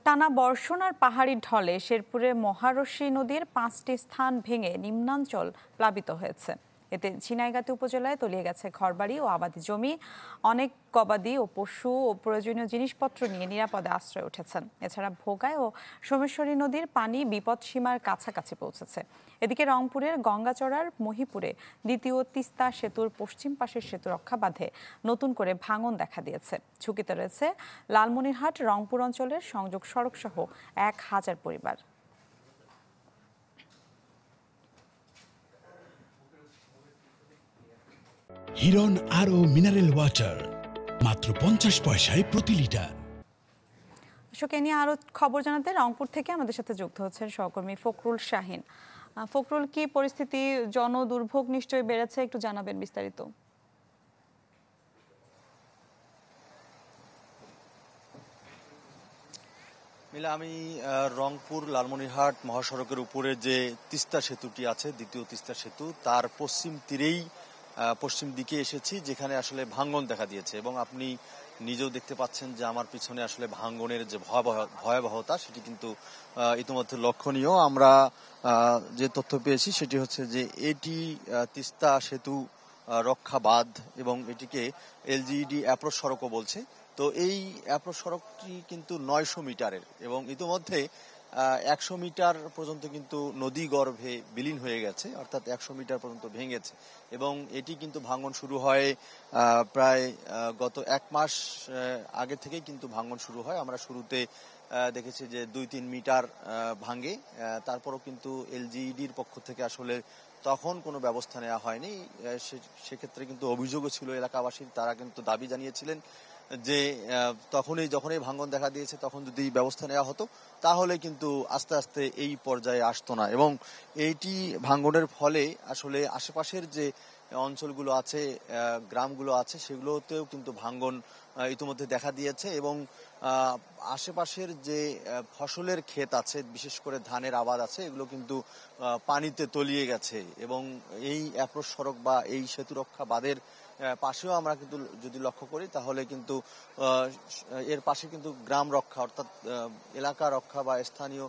টানা বর্ষণ আর পাহাড়ি ঢলে শেরপুরের মহারশী নদীর 5টি স্থান ভেঙে নিম্নাঞ্চল প্লাবিত হয়েছে। এতে ঝিনাইগাতি উপজেলায় তলিয়ে গেছে ঘরবাড়ি ও আবাদি জমি। অনেক গবাদি ও পশু ও প্রয়োজনীয় জিনিসপত্র নিয়ে নিরাপদে আশ্রয় উঠেছেন। এছাড়া ভোগায় ও সোমেশ্বরী নদীর পানি বিপদসীমার কাছাকাছি পৌঁছেছে। এদিকে রংপুরের গঙ্গাচড়ার মহিপুরে দ্বিতীয় তিস্তা সেতুর পশ্চিম পাশের সেতু রক্ষা বাঁধে নতুন করে ভাঙন দেখা দিয়েছে। ঝুঁকিতে রয়েছে লালমনিরহাট রংপুর অঞ্চলের সংযোগ সড়ক সহ 1000 পরিবার। হিরন আরও মিনারেল ওয়াটার মাত্র 50 পয়সায় প্রতি লিটার। দর্শক, এ নিয়ে আরো খবর জানাতে রংপুর থেকে আমাদের সাথে যুক্ত হচ্ছেন সহকর্মী ফখরুল শাহিন। ফখরুল, কি পরিস্থিতি? জনদুর্ভোগ নিশ্চয়ই বেড়েছে, একটু জানাবেন বিস্তারিত। মিলা, আমি রংপুর লালমনিরহাট মহাসড়কের উপরে যে তিস্তা সেতুটি আছে, দ্বিতীয় তিস্তা সেতু, তার পশ্চিম তীরেই পশ্চিম দিকে এসেছি, যেখানে আসলে ভাঙ্গন দেখা দিয়েছে এবং আপনি নিজেও দেখতে পাচ্ছেন যে আমার পিছনে আসলে ভাঙ্গনের যে ভয়াবহতা সেটি কিন্তু ইতিমধ্যে লক্ষণীয়। আমরা যে তথ্য পেয়েছি সেটি হচ্ছে যে এটি তিস্তা সেতু রক্ষা বাঁধ এবং এটিকে এলজিইডি অ্যাপ্রোচ সড়কও বলছে। তো এই অ্যাপ্রোচ সড়কটি কিন্তু 900 মিটারের এবং ইতিমধ্যে 100 মিটার পর্যন্ত কিন্তু নদী গর্ভে বিলীন হয়ে গেছে, অর্থাৎ 100 মিটার পর্যন্ত ভেঙেছে এবং এটি কিন্তু ভাঙন শুরু হয় প্রায় গত 1 মাস আগে থেকেই কিন্তু ভাঙন শুরু হয়। আমরা শুরুতে দেখেছি যে 2-3 মিটার ভাঙে, তারপরও কিন্তু এলজিইডির পক্ষ থেকে আসলে তখন কোনো ব্যবস্থা নেওয়া হয়নি। সেক্ষেত্রে কিন্তু অভিযোগও ছিল এলাকাবাসীর, তারা কিন্তু দাবি জানিয়েছিলেন যে যখনই ভাঙন দেখা দিয়েছে তখন যদি ব্যবস্থা নেওয়া হতো তাহলে কিন্তু আস্তে আস্তে এই পর্যায়ে আসতো না। এবং এইটি ভাঙনের ফলে আসলে আশেপাশের যে অঞ্চলগুলো আছে, গ্রামগুলো আছে, সেগুলোতেও কিন্তু ভাঙন ইতিমধ্যে দেখা দিয়েছে এবং আশেপাশের যে ফসলের ক্ষেত আছে, বিশেষ করে ধানের আবাদ আছে, এগুলো কিন্তু পানিতে তলিয়ে গেছে এবং এই অ্যাপ্রোচ সড়ক বা এই সেতু রক্ষা বাঁধের পাশেও আমরা কিন্তু যদি লক্ষ্য করি তাহলে কিন্তু এর পাশে কিন্তু গ্রাম রক্ষা অর্থাৎ এলাকা রক্ষা বা স্থানীয়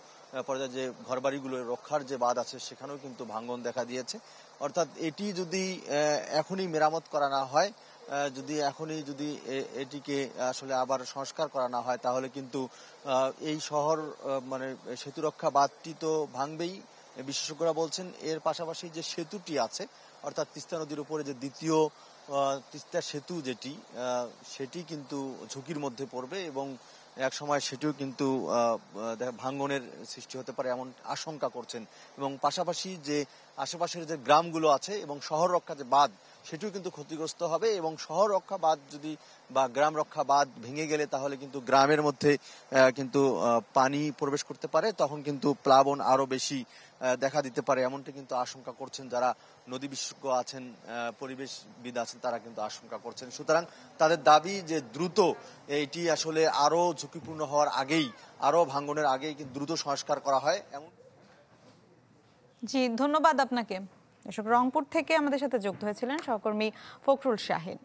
পর্যায়ে যে ঘরবাড়িগুলো রক্ষার যে বাঁধ আছে সেখানেও কিন্তু ভাঙন দেখা দিয়েছে। অর্থাৎ এটি যদি এখনই মেরামত করা না হয়, যদি এটিকে আসলে আবার সংস্কার করা না হয় তাহলে কিন্তু এই শহর মানে সেতু রক্ষা বাঁধটি তো ভাঙবেই, বিশেষজ্ঞরা বলছেন। এর পাশাপাশি যে সেতুটি আছে অর্থাৎ তিস্তা নদীর উপরে যে দ্বিতীয় তিস্তা সেতু সেটি কিন্তু ঝুঁকির মধ্যে পড়বে এবং এক সময় সেটিও কিন্তু ভাঙনের সৃষ্টি হতে পারে এমন আশঙ্কা করছেন। এবং পাশাপাশি যে আশেপাশের যে গ্রামগুলো আছে এবং শহর রক্ষা যে বাঁধ সেটিও কিন্তু ক্ষতিগ্রস্ত হবে এবং শহর রক্ষা বাঁধ যদি বা গ্রাম রক্ষা বাঁধ ভেঙে গেলে তাহলে কিন্তু গ্রামের মধ্যে কিন্তু পানি প্রবেশ করতে পারে, তখন কিন্তু প্লাবন আরো বেশি দেখা দিতে পারে, এমনটা কিন্তু আশঙ্কা করছেন যারা নদী বিশেষজ্ঞ আছেন, পরিবেশবিদ আছেন, তারা কিন্তু আশঙ্কা করছেন। সুতরাং তাদের দাবি যে দ্রুত এইটি আসলে আরো ঝুঁকিপূর্ণ হওয়ার আগেই, আরো ভাঙনের আগেই কিন্তু দ্রুত সংস্কার করা হয়। জি, ধন্যবাদ আপনাকে। রংপুর থেকে আমাদের সাথে যুক্ত হয়েছিলেন সহকর্মী ফখরুল শাহিন।